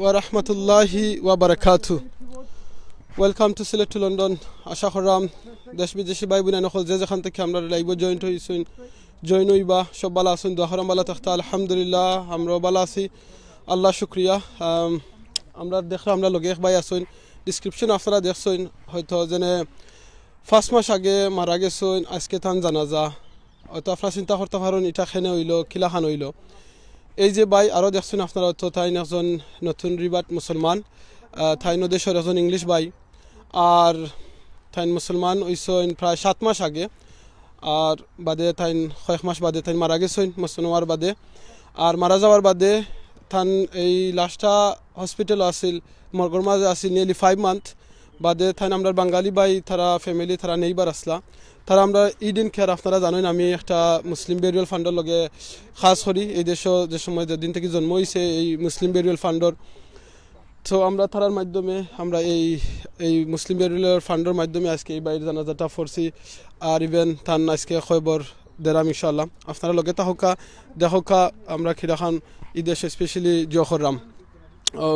ওয়া রাহমাতুল্লাহি ওয়া বারাকাতু। Welcome to Sylhet to London. আশা করাম দেশ বিদেশি ভাই বোন নকল যে যেখান থেকে আমরা লাইভ জয়েন হইবা সব ভালো আছেন, দোয়া করাম ভালো থাকতে। আলহামদুলিল্লাহ আমরাও ভালো আছি, আল্লাহ শুক্রিয়া। আমরা দেখলাম আমরা লগে এক ভাই আছেন, ডিসক্রিপশন আপনারা দেখছেন হয়তো যেনে 5 মাস আগে মারা গেছেন, আজকে তান জানাজা। হয়তো আপনারা চিন্তা করতে পারেন এটা খেনে হইল কিলা খান হইল। এই যে ভাই আরও দেখছেন আপনারা হয়তো তাই একজন নতুন রিবাট মুসলমান, তাই দেশের একজন ইংলিশ ভাই, আর তাই মুসলমান হইছেন প্রায় 7 মাস আগে, আর বাদে তাই কয়েক মাস বাদে তাই মারা গেছেন মুসলমান বাদে। আর মারা যাওয়ার বাদে তান এই লাস্টটা হসপিটাল আসিল, মর্গর মাঝে আসিল নিয়ারলি 5 মান্থ বাদে। তাই আমরা বাঙালি ভাই তারা ফ্যামিলি তারা নেইবার আসলা, তারা আমরা ইডিন কেয়ার আপনারা জানেন আমি একটা মুসলিম বেরিয়াল ফান্ডর লগে খাস করি। এই দেশও যে সময় যেদিন থেকে জন্ম হয়েছে এই মুসলিম বেরিয়াল ফান্ডর, তো আমরা তারার মাধ্যমে আমরা এই মুসলিম বেরিয়াল ফান্ডর মাধ্যমে আজকে এই বাইরের জানাজাটা পড়ছি। আর ইভেন তান আজকে খবর দেরাম ইনশাল্লাহ আপনারা লগে তাহকা দেখকা আমরা খিরাখান এই দেশে স্পেশালি জিও করলাম ও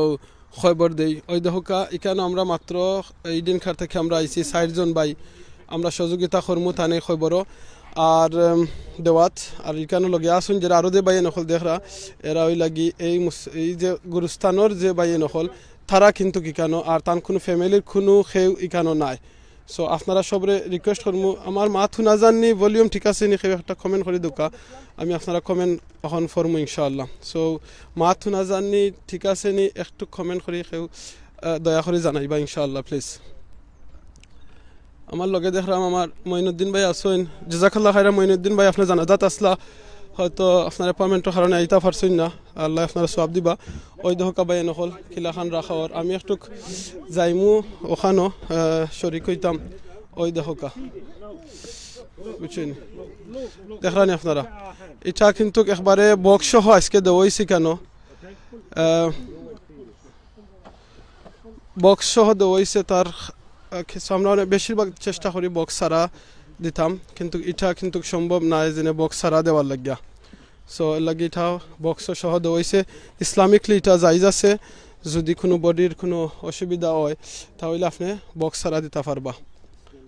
খবর দেই ওই দেখকা। এখানে আমরা মাত্র এই দিন খার থেকে আমরা আইছি 60 জন ভাই, আমরা সহযোগিতা করমু থানে খবরও আর দেওয়াত। আর এখানে লগে আসুন যারা আরও যে বাইয়ে নকল দেখরা এরা ওই লাগি এই যে গুরুস্থানের যে বাইয়ে নকল তারা কিন্তু ইকানো আর তার কোনো ফ্যামিলির কোনো খেউ ইকানো নাই। সো আপনারা সবরে রিকোয়েস্ট করমু আমার মাথু না জাননি ভলিউম ঠিক আছে নি কেউ একটা কমেন্ট করে দোকা, আমি আপনারা কমেন্ট এখন ফরমু ইনশাআল্লাহ। সো মাথু না জাননি ঠিক আছে নি একটু কমেন্ট করে কেউ দয়া করে জানাইবা ইনশাআল্লাহ প্লিজ। আমার লগে দেখলাম আমার মঈনুদ্দিন ভাই আসেন, জাযাকাল্লাহ খাইরা মঈনুদ্দিন ভাই আপনার জানাজাত আসলা, হয়তো আপনার অ্যাপয়েন্টমেন্টের কারণে আইতা পারছেন না, আল্লাহ আপনারা সওয়াব দিবা। ওই দহকা ভাই নকল খিলাখান রাখাওয়ার আমি একটু যাইমু ওখানো শরিক হইতাম। ওই দহকা বুঝছেন দেখলানি আপনারা, এটা কিন্তু একবারে বক্স সহ আজকে দেওয়াইছি কেন বক্স সহ দেওয়াইছে তার আমরা বেশিরভাগ চেষ্টা করি বক্স ছাড়া দিতাম, কিন্তু এটা কিন্তু সম্ভব না যে বক্স ছাড়া দেওয়ার লাগিয়া। সো এর লাগে এটা বক্স সহ দেওয়াইছে। ইসলামিকলি এটা জাইজ আছে, যদি কোনো বডির কোনো অসুবিধা হয় তাহলে আপনি বক্স ছাড়া দিতে পারবা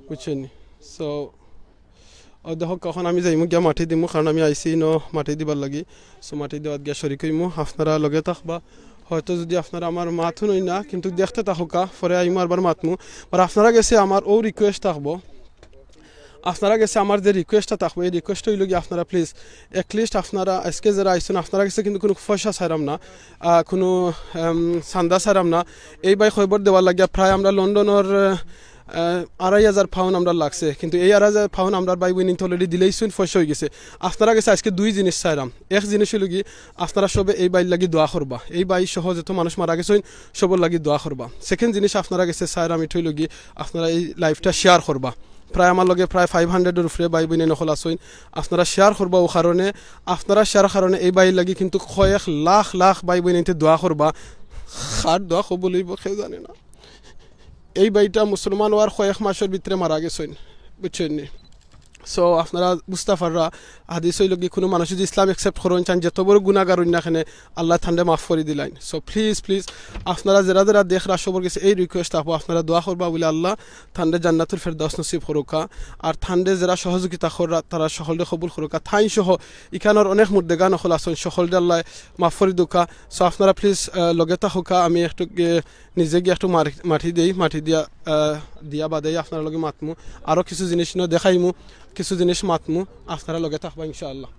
বুঝছেন। সো দেখো কখন আমি যাইমু গিয়া মাটি দিমু, কারণ আমি আইসি মাটি দিবার লাগি। সো মাটি দেওয়াত গিয়া শরিক হইমু, আপনারা লগে থাকবা। হয়তো যদি আপনারা আমার মাথু নই না কিন্তু দেখতে থাকুকা পরে আইমু আরবার মাতমু। আর আপনারা গেছে আমার ও রিকোয়েস্ট থাকবো, আপনারা গেছে আমার যে রিকোয়েস্টটা থাকবো এই রিকোয়েস্ট হইল গিয়ে আপনারা প্লিজ অ্যাটলিস্ট আপনারা আজকে যারা আইসেন আপনারা গেছে কিন্তু কোনো পয়সা ছাড়াম না, কোনো চান্দা ছাড়াম না। এই বাই খবর দেওয়ার লাগিয়া প্রায় আমরা লন্ডনের 2,500 পাউন্ড আমরা লাগছে, কিন্তু এই 2,500 পাউন্ড আমরা বাই উইনিং অলরেডি দিলেই শুন পয়সা হয়ে গেছে। আপনারা গেছে আজকে 2 জিনিস চাইলাম। এক জিনিস হইল কি আপনারা সবে এই বাইর লাগি দোয়া করবা, এই বাই সহ যত মানুষ মারা গেছেন সবর লাগি দোয়া করবা। সেকেন্ড জিনিস আপনারা গেছে চাইলাম এটা হইল কি আপনারা এই লাইফটা শেয়ার করবা। প্রায় আমার লগে প্রায় 500-এর উপরে বাই বোনে নকল আসেন, আপনারা শেয়ার করবা। ও কারণে আপনারা শেয়ার কারণে এই বাইর লাগি কিন্তু কয়েক লাখ লাখ বাই বোনে দোয়া করবা। আর দোয়া কবুল হইব কেউ জানে না। এই বাইটা মুসলমান হওয়ার কয়েক মাসের ভিতরে মারা গেছেন বুঝছেন। সো আপনারা বুঝতে পাররা হাদিস হইল কি কোনো মানুষ যদি ইসলাম অ্যাকসেপ্ট করেন চান যত বড় গুণাগার না আল্লাহ ঠান্ডে মাফ করে দিলেন। সো প্লিজ প্লিজ আপনারা যারা যারা দেখরা সবর গেছে এই রিকোয়েস্ট থাকবো আপনারা দোয়া করবা বলে আল্লাহ ঠান্ডে জান্নাতুল ফেরদাউস নসিব করুকা। আর ঠান্ডে যারা সহযোগিতা করা তারা সকলকে কবুল করুকা। ঠাই সহ এখানের অনেক মুর্দেগা নকল আসেন সকলকে আল্লাহ মাফ করে দুকা। সো আপনারা প্লিজ লগে থাকুকা। আমি একটু নিজে গিয়ে একটু মাটি দিই, মাটি দিয়া বাদে আপনার লগে মাতমু, আরও কিছু জিনিস দেখাইমু, কিছু জিনিস মাতমু, আপনারা লগে থাকবা ইনশাআল্লাহ।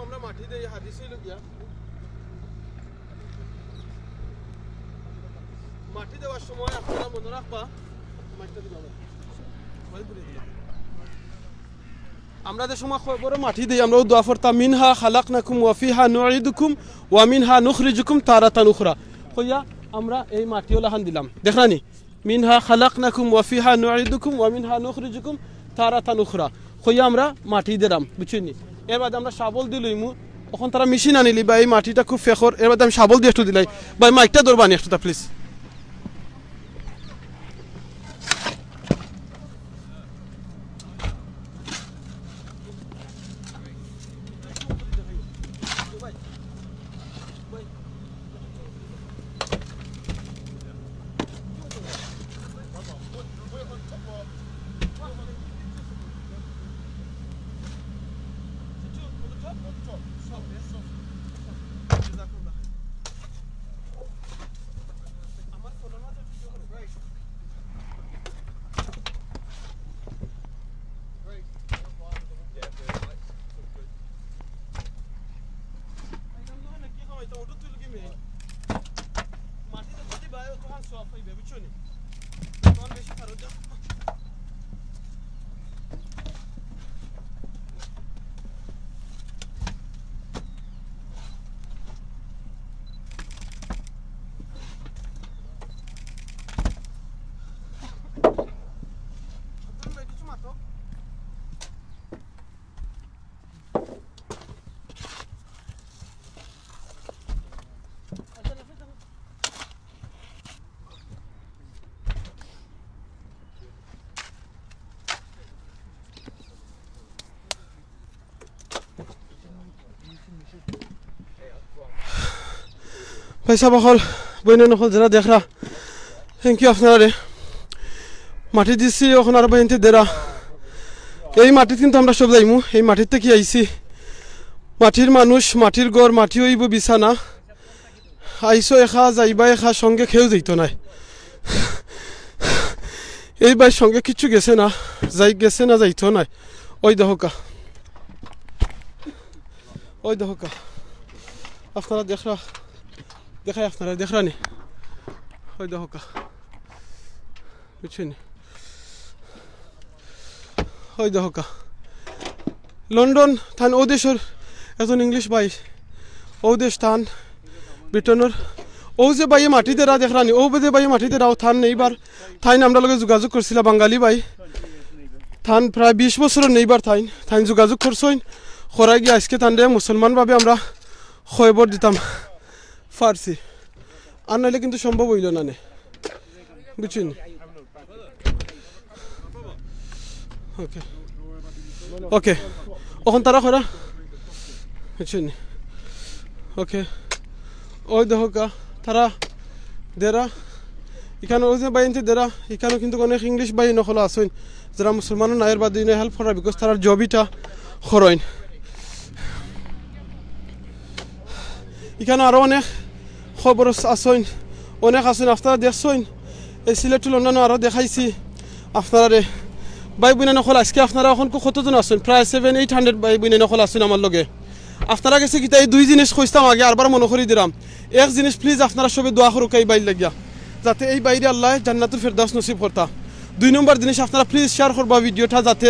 আমরা মাটি দিই হাদিস হইল গিয়া মাটি দেওয়ার সময় আপনারা মনে রাখবা মাটিটা দিবা আমরা যে সময় বড় মাটি দিই আমরা দোয়া করতাম মিনহা খালাকনাকুম ওয়া ফিহা নুঈদুকুম ওয়া মিনহা নুখরিজুকুম তারাতান উখরা। কইয়া আমরা এই মাটিও লাহান দিলাম দেখরানি মিনহা খালাকনাকুম ওয়া ফিহা নুঈদুকুম ওয়া মিনহা নুখরিজুকুম তারাতান উখরা। কইয়া আমরা মাটি দিলাম বুঝছেন। এর বাদে আমরা শাবল দিলইমু, তখন তারা মেশিন আনিলি বা এই মাটিটা খুব ফেখর। এর বাদে আমি শাবল দিয়ে একটু দিলাই ভাই মাইকটা ধরবানি একটুটা প্লিজ। পয়সা বহল বইনে নকল যারা দেখরা থ্যাংক ইউ আপনারা মাটি দিচ্ছি এখন আর বইনতে দেরা এই মাটিতে কিন্তু আমরা সব যাইমু এই মাটিতে কি আইছি মাটির মানুষ মাটির ঘর মাটি হইব বিছানা আইসো এখা যাইবা এখা সঙ্গে খেয়েও যাইত নাই এই ভাই সঙ্গে কিছু গেছে না যাইতো নাই ওই দহকা আপনারা দেখাই আপনারা দেখরানি ওই দহকা বুঝছেন ওই দহকা লন্ডন থান ও দেশের একজন ইংলিশ ভাই ও দেশ থান ব্রিটেনের ও যে ভাই মাটিতে রা দেখরানি ও বেদে ভাই মাটিতে রাও থান নেইবার থাইন আমরা লগে যোগাযোগ করছিলাম বাঙালি ভাই থান প্রায় 20 বছরের নেইবার থাইন যোগাযোগ করছইন খরাই গিয়ে আজকে থান রে মুসলমান ভাবে আমরা খবর দিতাম ফার্সি আর নাইলে কিন্তু সম্ভব হইল না নে বুঝছেন ওকে ওকে এখন তারা খরা বুঝছেন ওকে ওই দহকা তারা দেরা এখানে ওই যে বাইনতে দেরা এখানে কিন্তু অনেক ইংলিশ বাই নকল আসেন যারা মুসলমানের নায়ের বাদ দিনে হেল্প করা বিকজ তারা জবিটা খরইন এখানে আরও অনেক খবর আসেন অনেক আসেন আপনারা দেখছেন এই সিলেট লন্ডনে আরও দেখাইছি আপনারা বাই বুনে নকল আজকে আপনারা এখন কতজন আসেন প্রায় 700-800 বাই বুনে নকল আসেন আমার লগে আপনারা গেছে কি এই দুই জিনিস খুঁজতাম আগে আরবার মনে করি দিলাম এক জিনিস প্লিজ আপনারা সবে দোয়া করুক এই বাইর লাগিয়া যাতে এই বাইরে আল্লাহ জান্নাতুল ফেরদাউস নসিব করতা 2 নম্বর জিনিস আপনারা প্লিজ শেয়ার করবা ভিডিওটা যাতে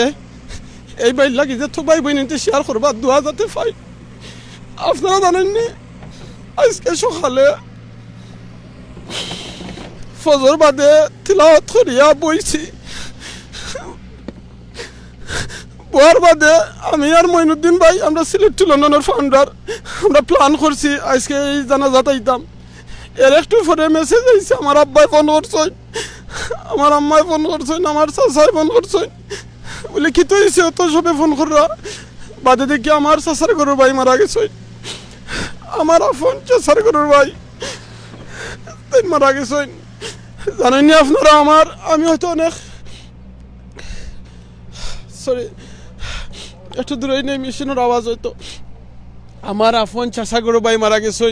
এই বাইর লাগি যে তো ভাই বোনতে শেয়ার করবা দোয়া যাতে পাই আপনারা জানেননি আজকে সকালে ফজর বাদে তিলাওয়াত করিয়া বইছি বয়ার বাদে আমি আর মইনুদ্দিন ভাই আমরা সিলেট টু লন্ডনের ফাউন্ডার আমরা প্ল্যান করছি আজকে এই জানাজাত আইতাম এর একটু পরে মেসেজ আইছে আমার আব্বাই ফোন করছেন আমার আম্মাই ফোন করছেন আমার চাচাই ফোন করছেন বলে কি তো হয়েছে তো সবে ফোন কররা বাদে দেখি আমার চাচার গরুর ভাই মারা গেছে আমার আপন চাচার গরুর ভাই মারা গেছেন জানেননি আপনারা আমি হয়তো অনেক সরি একটু দূরে নেই মেশিনের আওয়াজ হয়তো আমার আপন চাচা গরু ভাই মারা গেছে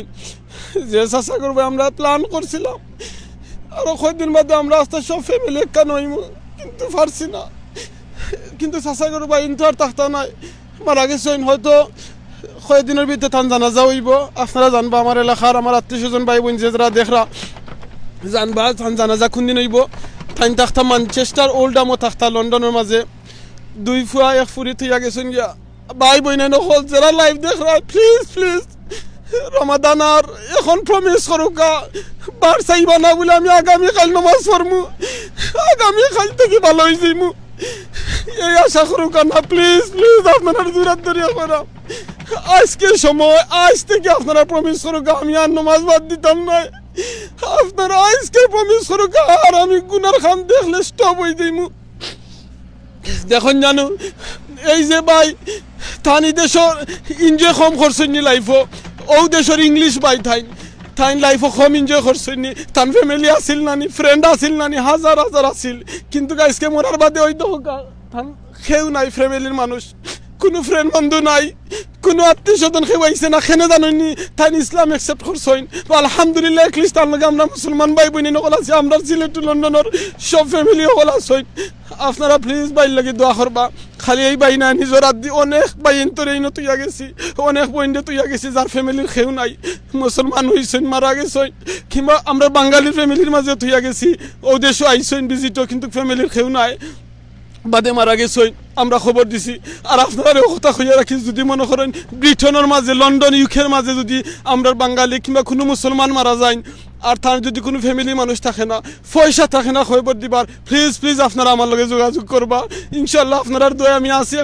যে চাচা গরু ভাই আমরা প্ল্যান করছিলাম আরো কয়েকদিন বাদে আমরা আস্তে সব ফ্যামিলি একটা নইম কিন্তু পারছি না কিন্তু চাচা গরু ভাই কিন্তু আর থাকতা নাই মারা গেছেন হয়তো কয়েকদিনের ভিতরে থান জানাজা হইব আপনারা জানবা আমার এলাকার আমার আত্মীয়স্বজন ভাই বোন যারা দেখরা জানবা থান জানাজা কোনদিন হইব থাইন থাকতা ম্যানচেস্টার ওল্ড আমো থাকতা লন্ডনের মাঝে 2 ফুয়া 1 ফুরি থইয়া গেছেন গিয়া ভাই বোনে নকল যারা লাইভ দেখরা প্লিজ রমাদান আর এখন প্রমিস করুকা বার চাইবা না বলে আমি আগামীকাল নামাজ পড়মু আগামীকাল থেকে ভালো হয়ে যাইমু এই আশা করুকা না প্লিজ আপনারা জোরাত ধরিয়া করা আজকে সময় আজ থেকে আপনারা প্রমিস করুকা আমি আর নামাজ বাদ দিতাম না আপনারা আজকে প্রমিস করুকা আর আমি গুনার খান দেখলে স্টপ হয়ে যাইমু দেখুন জানো এই যে ভাই থানি দেশের এনজয় কম করছেন লাইফও ও দেশের ইংলিশ ভাই থাইন লাইফও কম এনজয় করছেন তান ফ্যামিলি আসিল নানি ফ্রেন্ড আসিল নানি হাজার আসিল কিন্তু আজকে মরার বাদে ওই তো থান কেউ নাই ফ্যামিলির মানুষ কোনো ফ্রেন্ড বন্ধু নাই কোনো আত্মীয় স্বজন কেউ আইসে না খেনে জানেননি তাই ইসলাম অ্যাকসেপ্ট করছেন আলহামদুলিল্লাহ এটলিস্ট তার লগে আমরা মুসলমান ভাই বোন নকল আছি আমরা সিলেট লন্ডনের সব ফ্যামিলি সকল আছেন আপনারা প্লিজ বাইর লাগে দোয়া করবা খালি এই বাই না নিজের আদি অনেক বাইন তোরে তুইয়া গেছি অনেক বইনরে তুইয়া গেছি যার ফ্যামিলির কেউ নাই মুসলমান হইছেন মারা গেছেন কিংবা আমরা বাঙালির ফ্যামিলির মাঝে তুইয়া গেছি ও দেশও আইসেন ভিজিটও কিন্তু ফ্যামিলির কেউ নাই বাদে মারা গেছে আমরা খবর দিছি আর আপনারা কথা কইয়া রাখি যদি মনে করেন ব্রিটেনের মাঝে লন্ডন ইউকের মাঝে যদি আমরা বাঙালি কিংবা কোনো মুসলমান মারা যায় আর তার যদি কোনো ফ্যামিলি মানুষ থাকে না পয়সা থাকে না খবর দিবার প্লিজ আপনারা আমার লগে যোগাযোগ করবা ইনশাল্লাহ আপনার দয়া আমি আসি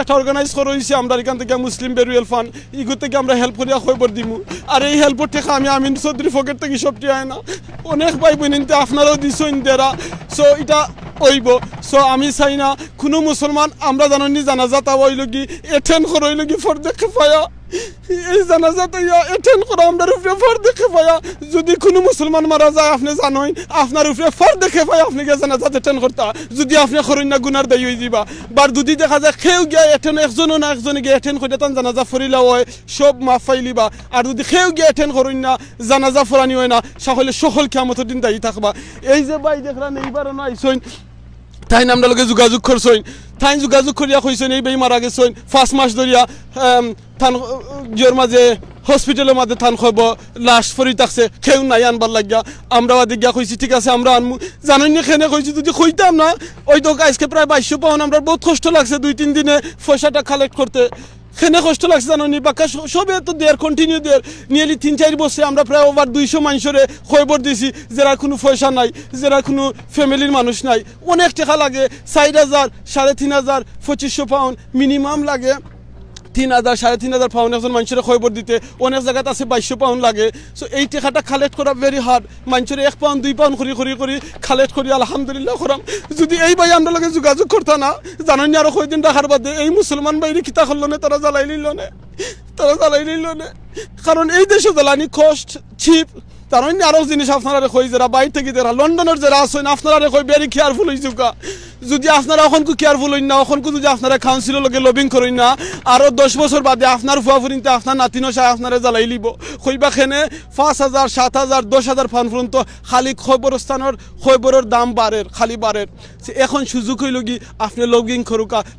একটা অর্গানাইজ করা হয়েছি আমরা এখান থেকে মুসলিম বেরুয়েল ফান্ড ইগো থেকে আমরা হেল্প করিয়া খবর দিমু আর এই হেল্পের থেকে আমি আমিন চৌধুরী ফকের থেকে সবটি আয় না অনেক ভাই বোনিনতে আপনারাও দিছেন দেরা সো এটা ওইব সো আমি চাই না কোনো মুসলমান আমরা জানি জানাজা তা ওই লগি এটেন্ড করই লগি ফরদে খেফায়া এই জানাজাতে এটেন্ড করা আপনার উপরে ফরদে কিফায়া যদি কোনো মুসলমান মারা যায় আপনি জানেন আপনার উপরে ফরদে কিফায়া আপনি গিয়ে জানাজাতে এটেন্ড করতা যদি আপনি করেন না গুনার দায়ী হয়ে যাবা বার যদি দেখা যায় কেউ গিয়া এটেন্ড একজনও না একজনে গিয়ে এটেন্ড করে তান জানাজা ফরিলা হয় সব মাফ পাইলিবা আর যদি কেউ গিয়ে এটেন্ড করেন না জানাজা ফরানি হয় না সকলে সকল কিয়ামতের দিন দায়ী থাকবা এই যে ভাই দেখলাম এইবারও না আইসইন তাই আমরা লগে যোগাযোগ করছইন তাই যোগাযোগ করিয়া কইছেন এই ভাই মারা গেছইন 5 মাস ধরিয়া থান জোর মাঝে হসপিটালের মাঝে থান খব লাশ ফরি থাকছে কেউ নাই আনবার লাগিয়া আমরা বাদে গিয়া কইছি ঠিক আছে আমরা আনমু জানেন না কেনে কইছি যদি কইতাম না ওই তো আজকে প্রায় 2200 পাউন্ড আমরা বহুত কষ্ট লাগছে 2-3 দিনে পয়সাটা কালেক্ট করতে কেনে কষ্ট লাগছে জানি বাকা সবে তো দেয়ার কন্টিনিউ দেয়ার নিয়ারলি 3-4 বছরে আমরা প্রায় ওভার 200 মানুষরে খবর দিছি যারা কোনো পয়সা নাই যারা কোনো ফ্যামিলির মানুষ নাই অনেক টাকা লাগে 4000 3500 2500 পাউন্ড মিনিমাম লাগে 3000-3500 পাউন্ড একজন মানুষের খবর দিতে অনেক জায়গাত আছে 2200 পাউন্ড লাগে সো এই টাকাটা কালেক্ট করা ভেরি হার্ড মানুষের 1 পাউন্ড 2 পাউন্ড করি কালেক্ট করি আলহামদুলিল্লাহ করাম যদি এই ভাই আমরা লগে যোগাযোগ করতা না জানেন আরো কয়দিন রাখার বাদে এই মুসলমান বাইরে কিতা করলো না তারা জ্বালাই নিল না কারণ এই দেশে জ্বালানি কষ্ট চিপ তার অন্য আরো জিনিস আপনারা কই যারা বাইরে থেকে যারা লন্ডনের যারা আছেন আপনারা কই ভেরি কেয়ারফুল হইজুকা যদি আপনারা এখন কেয়ারফুল হইন না এখন যদি আপনারা কাউন্সিলের লগে লবিং করেন না আরো 10 বছর বাদে আপনার ফুয়াফুরিনতে আপনার নাতিনো সাহেব আপনারা জ্বালাই লিব কইবা খেনে 5000 7000 10000 পাউন্ড পর্যন্ত খালি খবরস্থানের খবরের দাম বাড়ের খালি বাড়ের এখন সুযোগ হইল কি আপনি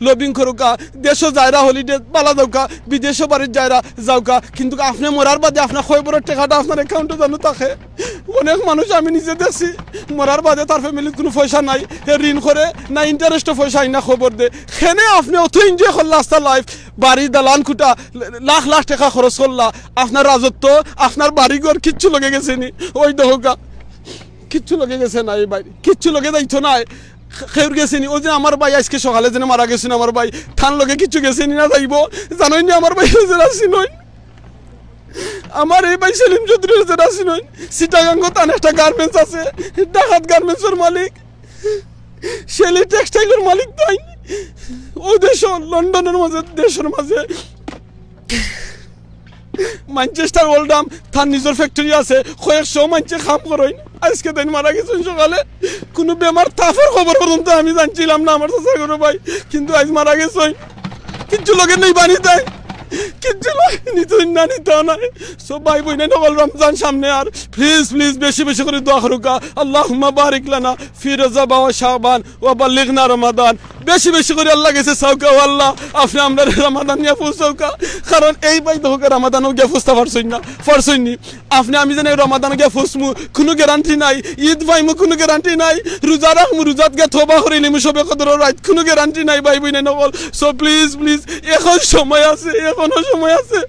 লবিং করুকা দেশও যায়রা হলিডে পালা যাওকা বিদেশও বাড়ির যায়রা যাওকা কিন্তু আপনি মরার বাদে আপনার খবরের টাকাটা আপনার অ্যাকাউন্টে জানো থাকে অনেক মানুষ আমি নিজে দেখছি মরার বাদে তার ফ্যামিলির কোনো পয়সা নাই ঋণ করে না ইন্টারেস্টও পয়সা না খবর দে খেনে আপনি অত এনজয় করলা আস্তার লাইফ বাড়ি দালান কুটা লাখ লাখ টাকা খরচ করলা আপনার রাজত্ব আপনার বাড়িঘর কিচ্ছু লগে গেছে নি ওই দহকা কিচ্ছু লগে গেছে না এই বাড়ি কিচ্ছু লগে যাইতো নাই খেউর গেছে নি ওই যে আমার ভাই আজকে সকালে যেন মারা গেছেন আমার ভাই থান লগে কিচ্ছু গেছে নি না যাইব জানোই নি আমার ভাই রাজি নই আমার এই ভাই সেলিম চৌধুরীর যে রাজি নই সিটাগাঙ্গ তান একটা গার্মেন্টস আছে ডাকাত গার্মেন্টসের মালিক শেলি টেক্সটাইলের মালিক তাই ও দেশ লন্ডনের মাঝে দেশের মাঝে ম্যানচেস্টার ওল্ডাম তার নিজের ফ্যাক্টরি আছে কয়েকশো মানুষে কাম করেন আজকে তাই মারা গেছেন সকালে কোনো বেমার তাফার খবর পর্যন্ত আমি জানছিলাম না আমার চাচা করো ভাই কিন্তু আজ মারা গেছেন কিচ্ছু লোকের নেই বানি তাই কিচ্ছু নিতে নাই সব ভাই বোন নকল রমজান সামনে আর প্লিজ বেশি করে দোয়া করুকা আল্লাহুম্মা বারিক লানা ফি রজব ওয়া শাবান ওয়া বাল্লিগনা রমাদান বেশি করে আল্লাহ কাছে চাওকা ও আল্লাহ আপনি আমরা রমাদান নিয়ে পৌঁছাওকা কারণ এই ভাই দোকে রমাদানও গিয়ে পৌঁছতে পারছই নি আপনি আমি জানি রমাদান গিয়ে পৌঁছমু কোনো গ্যারান্টি নাই ঈদ পাইমু কোনো গ্যারান্টি নাই রোজা রাখমু রোজাত গিয়ে তওবা করে নিমু সবে কদরের রাত কোনো গ্যারান্টি নাই ভাই বোন নকল সো প্লিজ এখন সময় আছে এখনো সময় আছে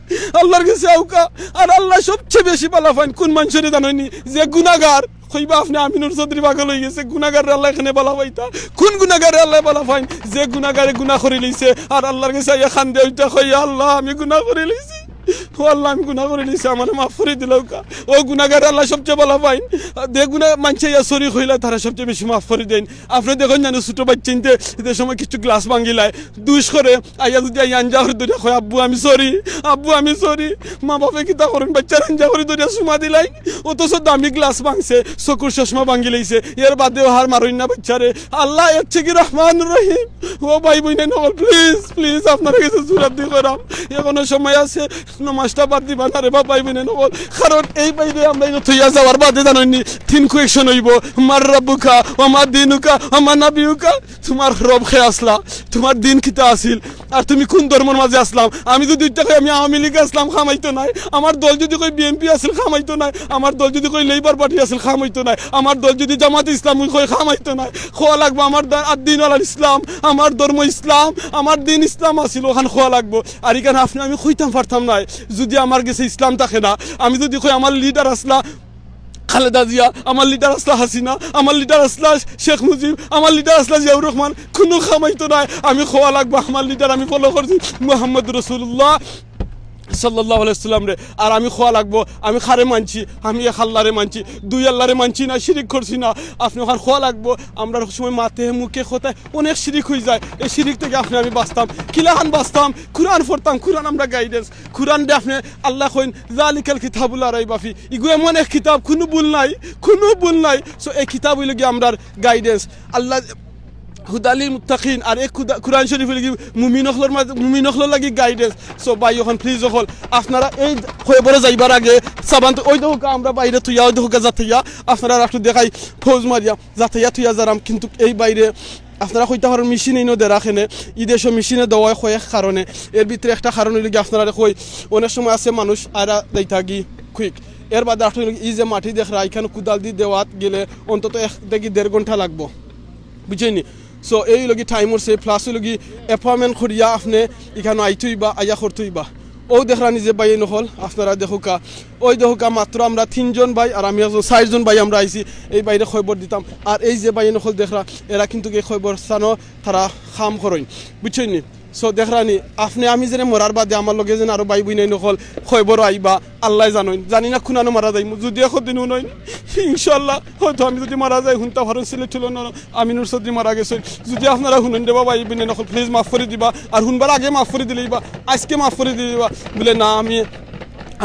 আল্লাহর কাছে আউকা আর আল্লাহ সবচেয়ে বেশি পালা পান কোন মানুষের জানেননি যে গুনাহগার কইবা আপনি আমিনুর চৌধুরী পাগল হয়ে গেছে গুনাহগার আল্লাহ এখানে বলা পাইতা কোন গুনাহগারে আল্লাহ বলা পাইন যে গুনাহগারে গুনাহ করে লইছে আর আল্লাহর কাছে এখান দিয়ে ওইটা কইয়া আল্লাহ আমি গুনাহ করে লইছি ও আল্লাহ আমি গুনাহ করে লইছি আমার মাফ করে দিলাও কা ও গুনাহগারে আল্লাহ সবচেয়ে বলা পাইন দে গুনাহ মানছে ইয়া সরি কইলা তারা সবচেয়ে বেশি মাফ করে দেন আপনি দেখুন জানো ছোট বাচ্চাইতে এদের সময় কিছু গ্লাস ভাঙিলায় দুষ করে আইয়া যদি আইয়া আঞ্জা করে ধরে কয় আব্বু আমি সরি মা বাপে কিতা করেন বাচ্চার আঞ্জা করে ধরে সুমা দিলাই অথচ দামি গ্লাস ভাঙছে চকুর চশমা ভাঙি লাইছে এর বাদেও হার মারইন না বাচ্চারে আল্লাহ এর থেকে রহমানুর রহিম ও ভাই বোন নকল প্লিজ আপনারা কাছে জোরাত দি করাম এখনো সময় আছে নমাজটা বাদ দিবা না রে ভাই বোন নকল কারণ এই বাইরে আমরা থইয়া যাওয়ার বাদে জানেননি 3 কোয়েশ্চন হইব মার রাব্বুকা ওয়া মা দিনুকা ওয়া মা নাবিয়ুকা তোমার রব কে আসলা তোমার দিন কিতা আছিল আর তুমি কোন ধর্মের মাঝে আসলাম আমি যদি দুইটা কই আমি আওয়ামী লীগ আসলাম খামাইতো নাই আমার দল যদি কই বিএনপি আসল খামাইতো নাই আমার দল যদি কই লেবার পার্টি আসল খামাইতো নাই আমার দল যদি জামাত ইসলাম কই খামাইতো নাই খোয়া লাগবো আমার দিন আল ইসলাম আমার ধর্ম ইসলাম আমার দিন ইসলাম আছিল ওখান খোয়া লাগবো আর এখানে আপনি আমি কইতাম পারতাম না যদি আমার কাছে ইসলাম থাকে না আমি যদি কই আমার লিডার আসলা খালেদা জিয়া আমার লিডার আসলা হাসিনা আমার লিডার আসলা শেখ মুজিব আমার লিডার আসলা জিয়াউর রহমান কোনো খামাইতো নাই আমি খোয়া লাগবো আমার লিডার আমি ফলো করছি মুহাম্মদ রাসূলুল্লাহ সাল্লাল্লাহু আলাইহি সাল্লাম রে। আর আমি খোয়া লাগবো, আমি খারে মানছি, আমি এক আল্লাহরে মানছি, দুই আল্লাহরে মানছি না, শিরিক করছি না। আপনি ওখানে খোয়া লাগবো। আমরা সময় মাথে মুখে খোতায় অনেক শিরিক হয়ে যায়। এই শিরিক থেকে আপনি আমি বাঁচতাম, কিলাহান বাঁচতাম, কুরআন পড়তাম, কুরআন আমরা গাইডেন্স, কুরআন দিয়ে আপনি আল্লাহ কইন যালিকাল কিতাবুল লা রাইবা ফি, ইগো এমন এক কিতাব কোনো ভুল নাই, কোনো ভুল নাই। সো এই কিতাব হইল গিয়ে আমরার গাইডেন্স, আল্লাহ হুদালিল মুত্তাকিন। আর এক কুরআন শরীফ লাগি মুমিন হলর লাগি গাইডেন্স। সো ভাই এখন প্লিজ হল আপনারা এই খবরে যাইবার আগে সাবান ওই দেখো আমরা বাইরে তুইয়া, ওই দেখো যাতাইয়া আপনারা একটু দেখাই ফৌজ মারিয়া যাতাইয়া তুইয়া যারাম। কিন্তু এই বাইরে আপনারা কইতে পারেন মেশিন এই নদে রাখেনে, ই দেশ মেশিনে দেওয়া কয়েক কারণে। এর ভিতরে একটা কারণ হইলে আপনারা কই অনেক সময় আছে মানুষ আরা দেই থাকি কুইক। এর বাদে একটা ই যে মাটি দেখরা এখানে কুদাল দিয়ে দেওয়াত গেলে অন্তত 1 থেকে 1.5 ঘন্টা লাগবো, বুঝছেনি। সো এই লগি টাইম উঠছে, প্লাস লগি অ্যাপয়েন্টমেন্ট করিয়া আপনি এখানে আইতুইবা, আইয়া করতুইবা। ও দেখরা নিজে বাই নহল, আপনারা দেখুকা ওই দেখুকা মাত্র আমরা 3 জন ভাই আর আমি 4 জন ভাই আমরা আইছি এই বাইরে খবর দিতাম। আর এই যে বাই নহল দেখরা এরা কিন্তু এই খবর স্থানো তারা খাম করেন, বুঝছেনি। সো দেখরানি আপনি আমি যেন মরার বাদে আমার লগে যেন আরো ভাই বুঝাই নহল খবর আইবা আল্লাহ জানেন, জানি না খুনানো মারা যাই যদি এখন দিনও নয় ইনশাল্লাহ। হয়তো আমি যদি মারা যাই শুনতে পারেন সিলেট ছিল না আমিনুর চৌধুরী মারা গেছে, যদি আপনারা শুনেন দেবা ভাই বিনে নকল প্লিজ মাফ করে দিবা। আর শুনবার আগে মাফ করে দিলেই বা আজকে মাফ করে দিবা বলে না আমি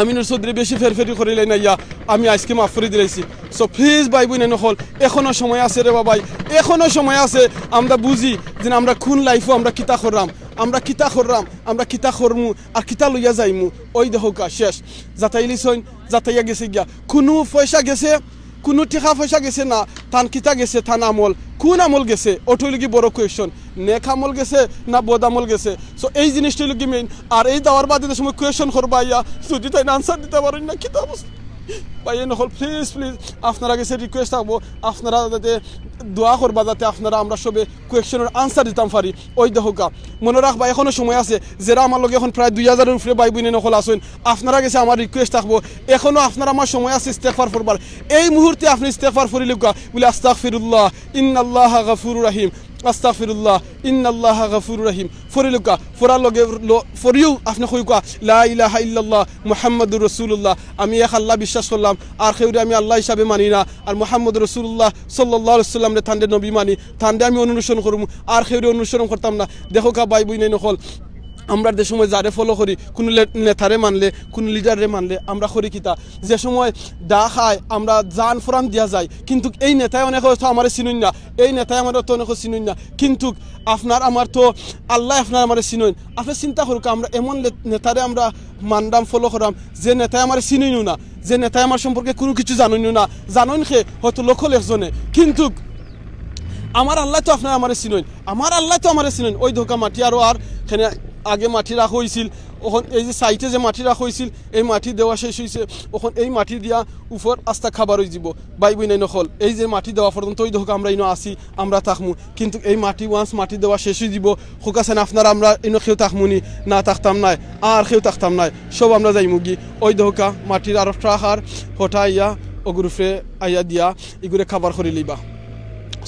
আমিনুর চৌধুরী বেশি ফেরফেরি করিলে না, ইয়া আমি আজকে মাফ করে দিলাইছি। সো প্লিজ ভাই বুঝে নহল এখনো সময় আছে রে বাবাই, এখনো সময় আছে। আমরা বুঝি যে আমরা কোন লাইফও আমরা কিতা করলাম, আমরা কিতা করলাম, আমরা কিতা করমু আর কিতা লইয়া যাইমু। ওই দেখোকা শেষ যাতাইলি সইন যাতাইয়া গেছে গিয়া, কোনো পয়সা গেছে, কোনো টেকা পয়সা গেছে না, তান কিতা গেছে, তান আমল, কোন আমল গেছে ওটাই লগি বড় কোয়েশন, নেক আমল গেছে না বদ আমল গেছে। সো এই জিনিসটাই লগি মেইন। আর এই দেওয়ার বাদে সময় কোয়েশন করবা ইয়া যদি তাই আনসার দিতে পারেন না কিতা অবস্থা ভাই নহল। প্লিজ প্লিজ আপনারা কাছে রিকোয়েস্ট থাকবো আপনারা যাতে দোয়া করবা যাতে আপনারা আমরা সবে কোয়েশনের আনসার দিতাম পারি। ওই দেখোকা মনে রাখবা এখনো সময় আছে, যারা আমার লগে এখন প্রায় 2000-এর উপরে ভাই বোনে নকল আসেন, আপনারা কাছে আমার রিকোয়েস্ট থাকবো এখনো আপনার আমার সময় আছে ইস্তেগফার করবার। এই মুহূর্তে আপনি ইস্তেগফার করি লিখা বলে আস্তাগফিরুল্লাহ ইন্নাল্লাহা গাফুরুর রহিম, আস্তাগফিরুল্লাহ ইন্নাল্লাহা গাফুরুর রহিম ফরিলুকা ফরার লগে ফরিও আপনি কইকা লা ইলাহা ইল্লাল্লাহ মুহাম্মাদুর রাসূলুল্লাহ, আমি এক আল্লাহ বিশ্বাস করলাম আর খেউরে আমি আল্লাহ হিসাবে মানি না, আর মুহাম্মদুর রাসূলুল্লাহ সাল্লাল্লাহু আলাইহি ওয়াসাল্লাম রে থান্ডে নবী মানি, থান্ডে আমি অনুসরণ করব আর খেউরে অনুসরণ করতাম না। দেখো কা ভাই বই নাই নকল আমরা যে সময় যারে ফলো করি কোনো নেতারে মানলে কোনো লিডারে মানলে আমরা করি কিতা, যে সময় দা খায় আমরা জান ফোরাম দিয়া যায়, কিন্তু এই নেতায় অনেক আমার চিনুন না, এই নেতায় আমার তো অনেক চিনুন না, কিন্তু আপনার আমার তো আল্লাহ আপনার আমার চিনুন। আপনি চিন্তা করুক আমরা এমন নেতারে আমরা মানদাম ফলো করাম যে নেতায় আমার চিনুন না, যে নেতায় আমার সম্পর্কে কোনো কিছু জানুন না, জানুন খে হয়তো লক্ষ একজনে, কিন্তু আমার আল্লাহ তো আপনার আমার চিনুন, আমার আল্লাহ তো আমার চিনুন। ওই ধোকা মাটি আরও আর এখানে আগে মাটি রাখা হয়েছিল, ওখান এই যে সাইটে যে মাটি রাখা হয়েছিল এই মাটি দেওয়া শেষ হয়েছে, ওখান এই মাটি দিয়া উপর আস্তা খাবার হয়ে যাব বাই বই নাই নকল। এই যে মাটি দেওয়া পর্যন্ত ওই দেখো আমরা ইনো আসি আমরা থাকমু, কিন্তু এই মাটি ওয়ান্স মাটি দেওয়া শেষ হয়ে যাব হোকাছেন আপনারা আমরা ইনো কেউ থাকমুনি না থাকতাম নাই আর কেউ থাকতাম নাই, সব আমরা যাইমু গি ওই দেখোকা মাটির আর ট্রাহার হঠাইয়া ওগুরুফে আইয়া দিয়া এগুলো খাবার করে লইবা।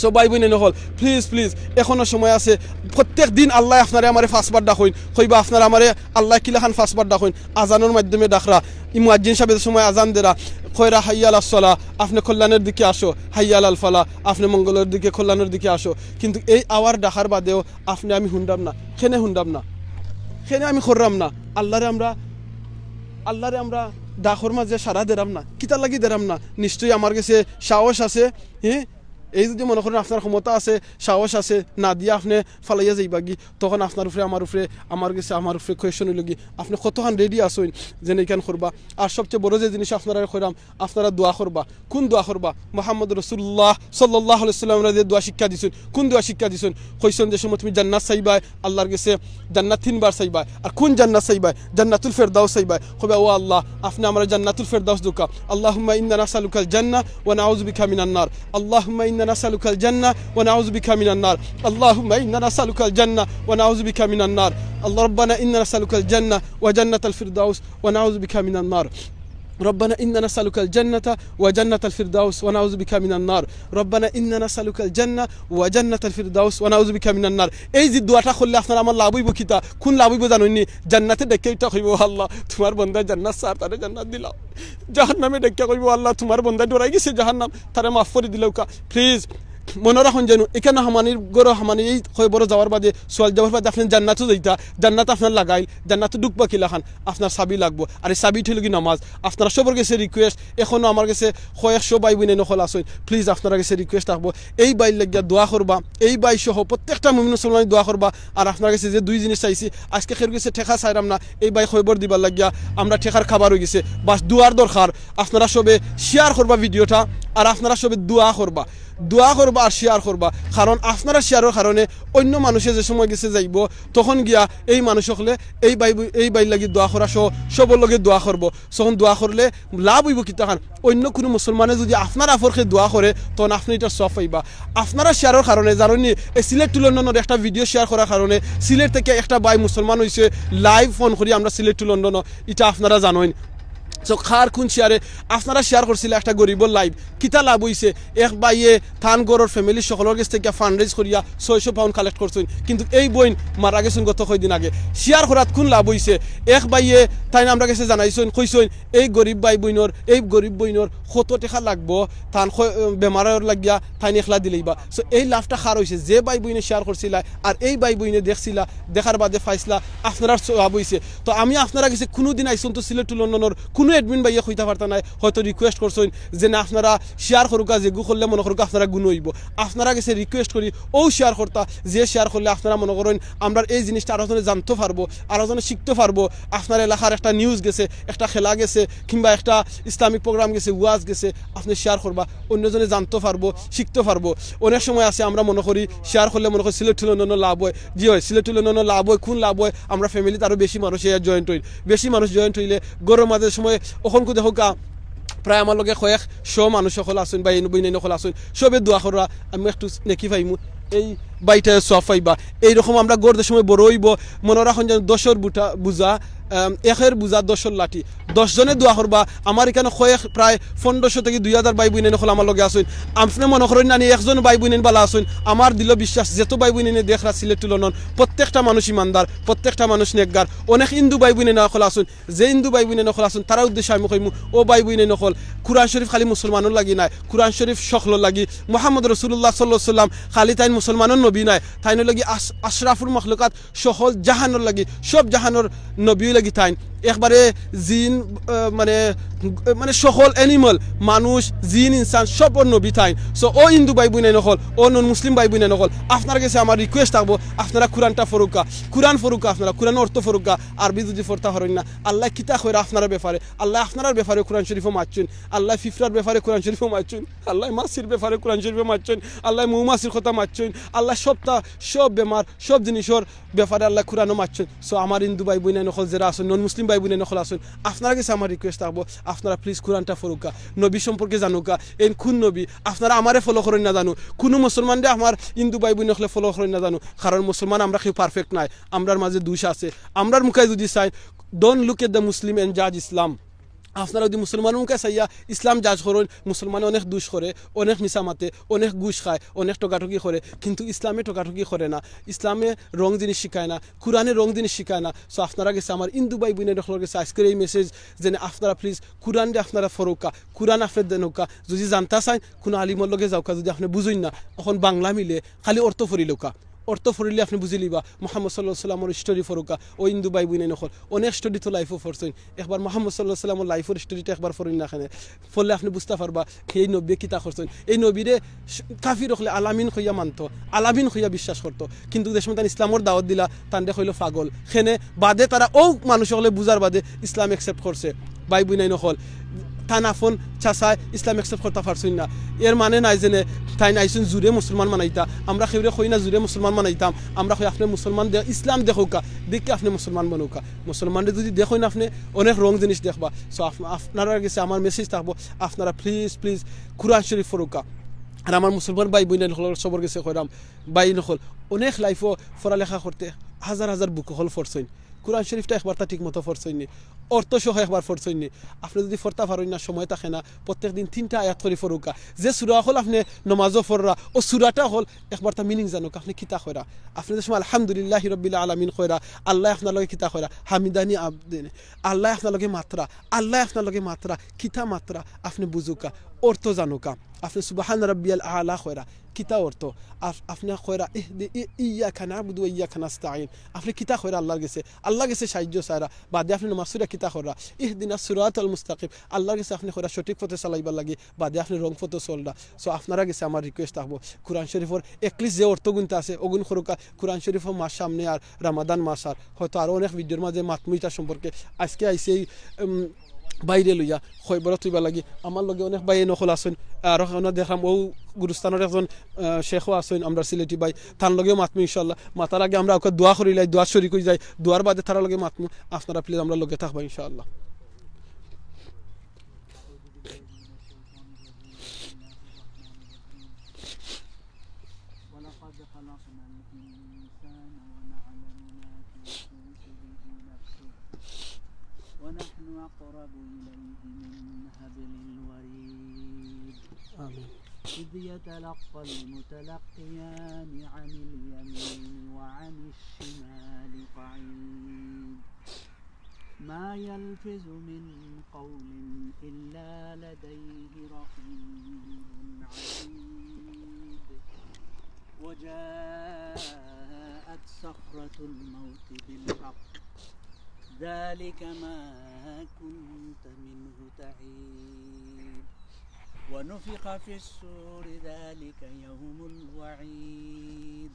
সো ভাই বোন নহল প্লিজ প্লিজ এখনো সময় আছে, প্রত্যেক দিন আল্লাহ আপনারে আমারে ফাঁসবার ডাকইন, কইবা আপনারা আমারে আল্লাহ কিলাখান ফাঁসবার ডাকইন, আজানের মাধ্যমে ডাকরা মুয়াজ্জিন সাহেবের সময় আজান দেরা কয়রা হাইয়া আলাস সালাহ আপনি কল্যাণের দিকে আসো, হাইয়া আলাল ফালাহ আপনি মঙ্গলের দিকে কল্যাণের দিকে আসো, কিন্তু এই আওয়ার ডাকার বাদেও আপনি আমি হুন্ডাম না, খেনে হুন্ডাম না, খেনে আমি কররাম না, আল্লাহরে আমরা ডাকর মাঝে সারা দেরাম না, কিতা লাগি দেরাম না, নিশ্চয়ই আমার কাছে সাহস আছে। হ্যাঁ এই যদি মনে করেন আপনার ক্ষমতা আছে সাহস আছে না দিয়া আপনি ফালাইয়া যাইবা গি, তখন আপনার উপরে আমার কাছে আমার উপরে কোয়েশন হইল গি আপনি কতক্ষণ রেডি আসুন যে এইখান করবা। আর সবচেয়ে বড় যে জিনিস আপনারা কইরাম আপনারা দোয়া করবা, কোন দোয়া করবা মুহাম্মদ রাসূলুল্লাহ সাল্লাল্লাহু আলাইহি ওয়াসাল্লাম যে দোয়া শিক্ষা দিছেন, কোন দোয়া শিক্ষা দিছেন কইছেন যে সময় তুমি জান্নাত চাইবা আল্লাহর কাছে জান্নাত 3 বার চাইবা, আর কোন জান্নাত চাইবা জান্নাতুল ফেরদাউস চাইবা, কইবা ও আল্লাহ আপনি আমরা জান্নাতুল ফেরদাউস দুকা, আল্লাহুম্মা ইন্না নাসালুকাল জান্নাহ ওয়া নাউযু বিকা মিনান নার, আল্লাহুম্মা ইন্না নাসালুকাল জান্নাহ ওয়া নাউযু বিকা মিনান নার, আল্লাহুম্মা ইন্না নাসালুকাল জান্নাহ ওয়া নাউযু বিকা মিনান নার, আল্লাহ রাব্বানা ইন্না নাসালুকাল জান্নাহ ওয়া জান্নাতাল ফিরদাউস ওয়া নাউযু বিকা মিনান নার। ربنا إننا نسألك الجنة وجنة الفردوس ونعوذ بك من النار ربنا إننا نسألك الجنة وجنة الفردوس ونعوذ بك من النار এই যে দোয়াটা করলে আপনারা আমার লাভ হইব কিতা কোন লাভ হইব জানেননি জান্নাতে ডেকে এটা কইব আল্লাহ তোমার বান্দা জান্নাত স্যার তারে জান্নাত দিলাও জাহান্নামে ডেকে কইব আল্লাহ তোমার বান্দা ডরাই গেছে জাহান্নাম তারে মাফ করে দিলাও কা প্লিজ মনে রাখুন যেন এখানে হামানির গরো হামানি এই হয় বড় যাওয়ার বাদে সোয়াল যাওয়ার বাদে আপনি জান্নাতও যাইতা জান্নাত আপনার লাগাইল জান্নাতে ডুববা কিলা খান আপনার সাবি লাগবো আর এই সাবি ঠিল কি নামাজ আপনারা সবার কাছে রিকোয়েস্ট এখনও আমার কাছে কয়েকশো বাই বোনে নকল আসুন প্লিজ আপনার কাছে রিকোয়েস্ট থাকবো এই বাইর লাগিয়া দোয়া করবা এই বাই সহ প্রত্যেকটা মুমিন মুসলমান দোয়া করবা আর আপনার কাছে যে দুই জিনিস চাইছি আজকে খের গেছে ঠেকা চাইলাম না এই বাই খবর দিবার লাগিয়া আমরা ঠেকার খাবার হয়ে গেছে বাস দোয়ার দরকার আপনারা সবে শেয়ার করবা ভিডিওটা আর আপনারা সবে দোয়া করবা আর শেয়ার করবা কারণ আপনারা শেয়ারের কারণে অন্য মানুষে যে সময় গেছে যাইব তখন গিয়া এই মানুষ হলে এই বাই লাগি দোয়া করা সবর লগে দোয়া করবো তখন দোয়া করলে লাভ হইব কি তখন অন্য কোনো মুসলমানে যদি আপনার আফরকে দোয়া করে তখন আপনি এটা সফ হইবা আপনারা শেয়ারের কারণে জানি এই সিলেট লন্ডনের একটা ভিডিও শেয়ার করার কারণে সিলেট থেকে একটা বাই মুসলমান হয়েছে লাইভ ফোন করি আমরা সিলেট লন্ডন এটা আপনারা জানেন সো খার কোন শেয়ারে আপনারা শেয়ার করছিল একটা গরিবর লাইভ কিতা লাভ হইছে এক বাইয়ে থান গড়ের ফ্যামিলি সকলের কাছ থেকে ফান্ড রেজ করিয়া 600 পাউন্ড কালেক্ট করছেন কিন্তু এই বইন মারা গেছেন গত কয়দিন আগে শেয়ার করাত কোন লাভ হইছে এক বাইয়ে তাই আমরা কাছে জানাইছেন কইছেন এই গরিব বইনর কত টাকা লাগবো থান বেমারের লাগিয়া তাই একলা দিলেইবা সো এই লাভটা খার হইছে যে বাই বইনে শেয়ার করছিলা আর এই বাই বইনে দেখছিলা দেখার বাদে ফাইসলা আপনারা লাভ হইছে তো আমি আপনারা কাছে কোনোদিন আইসুন তো সিলেট লন্ডনের কোনো এডমিন ভাইয়া কইতে পারতা নাই হয়তো রিকোয়েস্ট করছেন যে না আপনারা শেয়ার করুকা যে গু করলে মনে করুক আপনারা গুণ হইব আপনারা কাছে রিকোয়েস্ট করি ও শেয়ার করতা যে শেয়ার করলে আপনারা মনে করেন আমরা এই জিনিসটা আরো জনে জানতে পারবো আরো জনে শিখতে পারবো আপনার এলাকার একটা নিউজ গেছে একটা খেলা গেছে কিংবা একটা ইসলামিক প্রোগ্রাম গেছে ওয়াজ গেছে আপনি শেয়ার করবা অন্যজনে জানতে পারবো শিখতে পারবো অনেক সময় আছে আমরা মনে করি শেয়ার করলে মনে করি সিলেট লন্ডনের লাভ হয় জি হয় সিলেট লন্ডনের লাভ হয় কোন লাভ হয় আমরা ফ্যামিলিতে আরও বেশি মানুষ জয়েন্ট হই বেশি মানুষ জয়েন্ট হইলে গরম মাঝের সময় অখনকু দেখো প্রায় আমার লগে কয়েক মানুষ সকল আসুন বা বইনাই নকল আসুন সবে দোয়া করা আমি একটু নেকি পাইমু এই বাইটা সফ পাইবা এইরকম আমরা গড়দের সময় বড় হইব মনে রাখুন যেন 10 বুঝা একের বুঝা 10 লাঠি 10 জনে দোয়া করবা আমার এখানে কয়েক প্রায় 1500 থেকে 2000 ভাই বোন নকল আমার লগে আসুন আপনি মনে করেন না একজন ভাই বোন বালা আসুন আমার দিল বিশ্বাস যেত ভাই বোন দেখরা সিলেট লন্ডন প্রত্যেকটা মানুষ ইমানদার প্রত্যেকটা মানুষ নেকগার অনেক হিন্দু ভাই বোন নকল আসুন যে হিন্দু ভাই বোন নকল আসুন তারা উদ্দেশ্যে আমি কইমু ও ভাই বোন নকল কুরআন শরীফ খালি মুসলমানের লাগি নাই কুরআন শরীফ সকল লাগি মুহাম্মদ রাসূলুল্লাহ সাল্লাল্লাহু আলাইহি ওয়াসাল্লাম খালি তাই মুসলমানের নবী নাই তাইন লাগি আশরাফুল মাখলুকাত সকল জাহানের লাগি সব জাহানের নবী লাগি তাইন একবারে জিন মানে সকল অ্যানিমাল মানুষ জিন ইনসান সব নবী তাইন সো ও হিন্দু ভাই বোন নকল ও নন মুসলিম ভাই বোন নকল আপনার কাছে আমার রিকোয়েস্ট থাকবো আপনারা কুরআনটা ফরুকা কুরআন আপনারা কুরআন অর্থ ফরুকা আরবি যদি ফরতা হরেন না আল্লাহ কিতা কইরা আপনার ব্যাপারে আল্লাহ আপনার ব্যাপারে কুরআন শরীফও মাচ্ছেন আল্লাহ ফিফরার ব্যাপারে কুরআন শরীফও মাচ্ছেন আল্লাহ মাসির ব্যাপারে কুরআন শরীফও মাচ্ছেন আল্লাহ মৌমাছির কথা মাচ্ছেন আল্লাহ সব বেমার সব জিনিসের ব্যাপারে আল্লাহ কুরআনও মাচ্ছেন সো আমার হিন্দু ভাই বোন নকল যারা আছেন নন মুসলিম ভাই বোন নকল আছেন আপনার কাছে আমার রিকোয়েস্ট থাকবো আপনারা প্লিজ কুরআনটা ফরুকা নবী সম্পর্কে জানুকা এই কোন নবী আপনারা আমারে ফলো করেন না জানো কোনো মুসলমান দে আমার হিন্দু ভাই বোন নকলে ফলো করেন না জানো কারণ মুসলমান আমরা কেউ পারফেক্ট নাই আমরার মাঝে দোষ আছে আমরার মুখে যদি চাই don't look at the Muslim and জাজ ইসলাম আপনারা যদি মুসলমানের মুখে চাইয়া ইসলাম জাজ করেন মুসলমানে অনেক দোষ করে অনেক মিছা মাতে অনেক ঘুষ খায় অনেক টোকাটুকি করে কিন্তু ইসলামে টোকাটুকি করে না ইসলামে রং জিনিস শিখায় না কুরআনে রং জিনিস শিখায় না সো আপনারা গেছে আমার হিন্দু ভাই বোনের গেছে আজকের এই মেসেজ যে আপনারা প্লিজ কুরআন দিয়ে আপনারা ফরোকা কুরআন আপনার দেনকা যদি জানতা চাই কোনো আলিমর লগে যাওকা যদি আপনি বুঝুন না এখন বাংলা মিলে খালি অর্থ ফরিলকা অর্থ ফরিলে আপনি বুঝে লিবা মোহাম্মদ সাল্লাল্লাহু আলাইহি ওয়াসাল্লামের স্টোরি ফরুকা ও হিন্দু ভাই বোন নকল অনেক স্টোরি তো লাইফও ফরছেন একবার মোহাম্মদ সাল্লাল্লাহু আলাইহি ওয়াসাল্লামের লাইফের স্টোরিটা একবার ফরিন না এখানে ফলে আপনি বুঝতে পারবা এই নবী কিতা করছেন এই নবীরে কাফির হলে আলামিন হইয়া মানতো আলামিন হইয়া বিশ্বাস করতো কিন্তু দেশ মধ্যে ইসলামের দাওয়াত দিলা তান্ডে হইল পাগল খেনে বাদে তারা ও মানুষ হলে বুঝার বাদে ইসলাম একসেপ্ট করছে ভাই বোন নকল থানাফোন চাষায় ইসলাম একসেপ্ট করতে পারছেন না এর মানে নাই যে তাই নাইছেন জুড়ে মুসলমান মানাইতা আমরা সেউরে কই না জুড়ে মুসলমান মানাইতাম আমরা কই আপনি মুসলমান ইসলাম দেখোকা দেখে আপনি মুসলমান বানুকা মুসলমানদের যদি দেখেন আপনি অনেক রং জিনিস দেখবা সো আপনারা কাছে আমার মেসেজ থাকবো আপনারা প্লিজ কুরআন শরীফ ফরুকা আর আমার মুসলমান ভাই বোন সবর কাছে কইরাম ভাই নকল অনেক লাইফও পড়ালেখা করতে হাজার বুক হল ফরছেন কোরআন শরীফটা একবারটা ঠিক মতো পড়ছইনি অর্থ সহ একবার পড়ছইনি আপনি যদি ফরতা পারেন না সময় থাকে না প্রত্যেক দিন 3টা আয়াত করে ফরুকা যে সূরা হল আপনি নামাজও পড়রা ও সূরাটা হল একবারটা মিনিং জানুক আপনি কিতা কইরা আপনি যে সময় আলহামদুলিল্লাহি রাব্বিল আলামিন কইরা আল্লাহ আপনার লগে কিতা কইরা হামিদানি আবদিন আল্লাহ আপনার লগে মাত্রা কিতা মাত্রা আপনি বুঝুকা অর্থ জানুকা আপনি সুবহান রাব্বিয়াল আলা কইরা কিতা অর্থ আপনি কইরা ইয়াকা নাবুদু ওয়া ইয়াকা নাস্তাঈন আপনি কিতা কইরা আল্লাহর কাছে সাহায্য চাইরা বাদে আপনি নামাজ পড়া কিতা কইরা ইহদিনাস সিরাতাল মুস্তাকিম আল্লাহর কাছে আপনি কইরা সঠিক পথে চালাইবার লাগি বাদে আপনি রং পথে চলরা সো আপনারা কাছে আমার রিকোয়েস্ট থাকবো কোরআন শরীফের একলিশ যে অর্থ গুণটা আছে ওগুন খরকা কোরআন শরীফের মাস সামনে আর রমাদান মাস আর হয়তো আরো অনেক ভিডিওর মাঝে মাতমুইটা সম্পর্কে আজকে আইছে বাইরে লইয়া খবর তুইবা লাগি আমার লগে অনেক ভাই নকল আসেন আর দেখলাম ও গুরুস্থানের একজন শেখও আসেন আমরা সিলেটি ভাই তার লগেও মাতমু ইনশাল্লাহ মাতার আগে আমরা ওকে দোয়া করিলাই দোয়া শরিক হয়ে যাই দোয়ার বাদে তার লগে মাতমু আপনারা প্লিজ আমরা লগে থাকবো ইনশাআল্লাহ ونحن أقرب إليه من حبل الوريد آمين إذ يتلقى المتلقيان عن اليمين وعن الشمال قعيد ما يلفظ من قول إلا لديه رقيب عتيد وجاءت سكرة الموت بالحق ذلك ما كنت منه تحيد ونفخ في الصور ذلك يوم الوعيد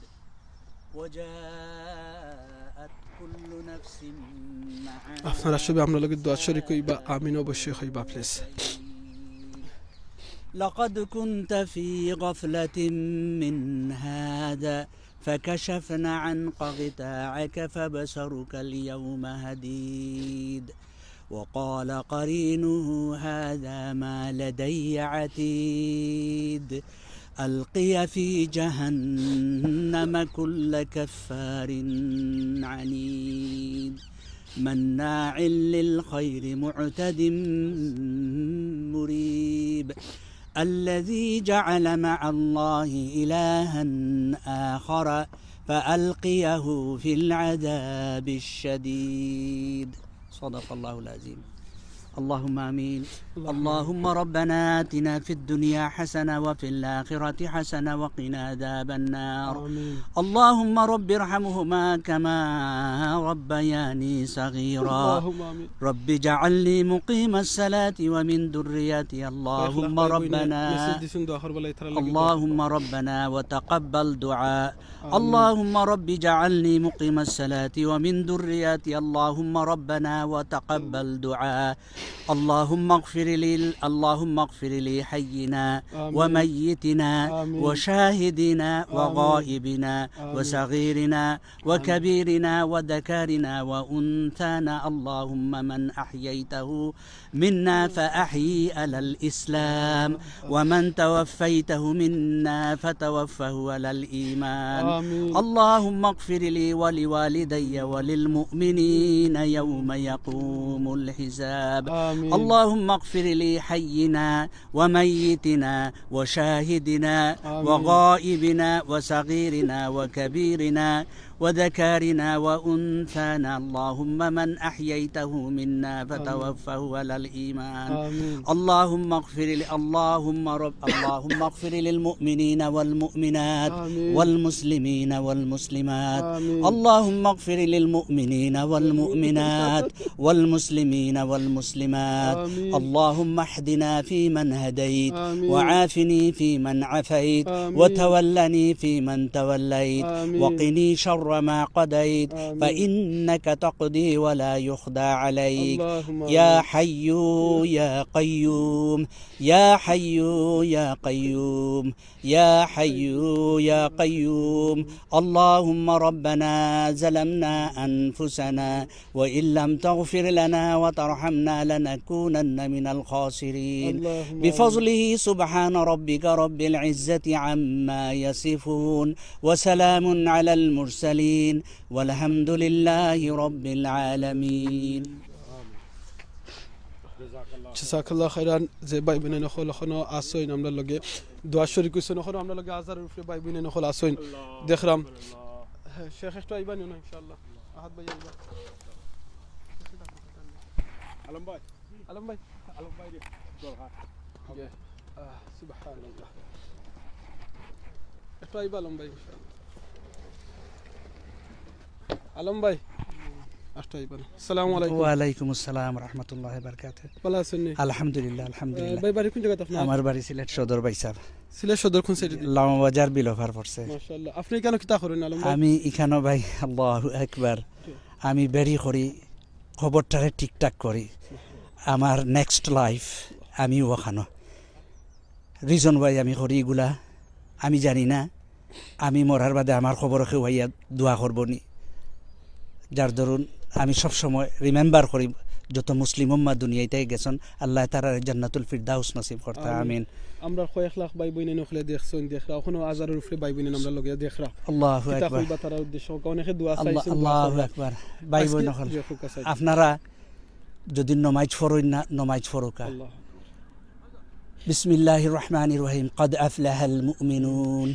وجاءت كل نفس معها আপনারা সবাই আমরা লগে দোয়া শরীক হইবা আমিন অবশ্যই হইবা প্লিজ لقد كنت في غفلة من هذا فكشفنا عنك غطاءك فبصرك اليوم هديد وقال قرينه هذا ما لدي عتيد ألقي في جهنم كل كفار عنيد مناع للخير معتد مريب الذي جعل مع الله إلها آخر فألقيه في العذاب الشديد صدق الله العظيم اللهم آمين اللهم ربنا آتنا في الدنيا حسنة وفي الآخرة حسنة وقنا عذاب النار آمين. اللهم رب ارحمهما كما ربياني صغيرا رب اجعلني مقيم الصلاة ومن ذريتي اللهم ربنا وتقبل دعاء اللهم رب اجعلني مقيم الصلاة ومن ذريتي اللهم ربنا وتقبل دعاء اللهم اغفر لي حينا وميتنا وشاهدنا وغائبنا وصغيرنا وكبيرنا وذكرنا وأنثانا اللهم من أحييته منا فأحيي على الإسلام ومن توفيته منا فتوفه على الإيمان اللهم اغفر لي ولوالدي وللمؤمنين يوم يقوم الحساب اللهم اغفر لي حينا وميتنا وشاهدنا وغائبنا وصغيرنا وكبيرنا وذكرنا وأنثانا اللهم من أحييته منا فتوفه على الإيمان اللهم اغفر للمؤمنين والمؤمنات والمسلمين والمسلمات اللهم اغفر للمؤمنين والمؤمنات والمسلمين والمسلمات اللهم اهدنا فيمن هديت وعافني فيمن عافيت وتولني فيمن توليت وقني شر ما قضيت فإنك تقضي ولا يقضى عليك يا حي يا قيوم يا حي يا قيوم يا حي يا قيوم اللهم ربنا ظلمنا أنفسنا وإن لم تغفر لنا وترحمنا لنكونن من الخاسرين بفضله سبحان ربك رب العزة عما يصفون وسلام على المرسلين المرسلين والحمد لله رب العالمين জাযাকাল্লাহ খাইরান যে ভাই বোন নখল এখনো আসইন আমরা লগে দোয়া শরীক কইছেন এখনো আমরা লগে হাজারের উপরে ভাই বোন নখল আসইন দেখলাম শেখ একটু আইবা না ইনশাআল্লাহ আহাদ ভাই আইবা আলম ভাই আলম ভাই রে দরকার সুবহানাল্লাহ একটু আইবা আলম ভাই ইনশাআল্লাহ আলম ভাই আসসালামু আলাইকুম ওয়া আলাইকুম আসসালাম রাহমাতুল্লাহি ওয়া বারাকাতুহু ভালো আছেন আলহামদুলিল্লাহ আলহামদুলিল্লাহ ভাই বাড়ি কোন জায়গা আপনার আমার বাড়ি সিলেট সদর বাইসাব সিলেট সদর কোন সাইডে লামা বাজার বিলফার পড়ছে মাশাআল্লাহ আপনি কেন কিতা করেন আলম ভাই আমি এখানে ভাই আল্লাহু আকবার আমি বেরি করি খবরটারে ঠিকঠাক করি আমার নেক্সট লাইফ আমি ওখানো রিজন ভাই আমি করি এগুলা আমি জানি না আমি মরার বাদে আমার খবর কেউ হইয়া দোয়া করবনি যার ধরুন আমি সব সময় রিমেম্বার করি যত মুসলিম উম্মাহ দুনিয়াতে গেছেন আল্লাহ তাআলা জান্নাতুল ফিরদাউস নসিব করতে আমিন আমরা কয়েক লাখ ভাই বোন নখলে দেখছন দেখরা ওখানে হাজারের উপরে ভাই বোন আমরা লগে দেখরা আল্লাহু আকবার কিতাবুল বাতার উদ্দেশ্য অনেকে দোয়া চাইছেন আল্লাহু আকবার ভাই বোন নখল আপনারা যদি নমাজ পড়েন না নমাজ পড়ুকা আল্লাহ বিসমিল্লাহির রহমানির রহিম قد أفلح المؤمنون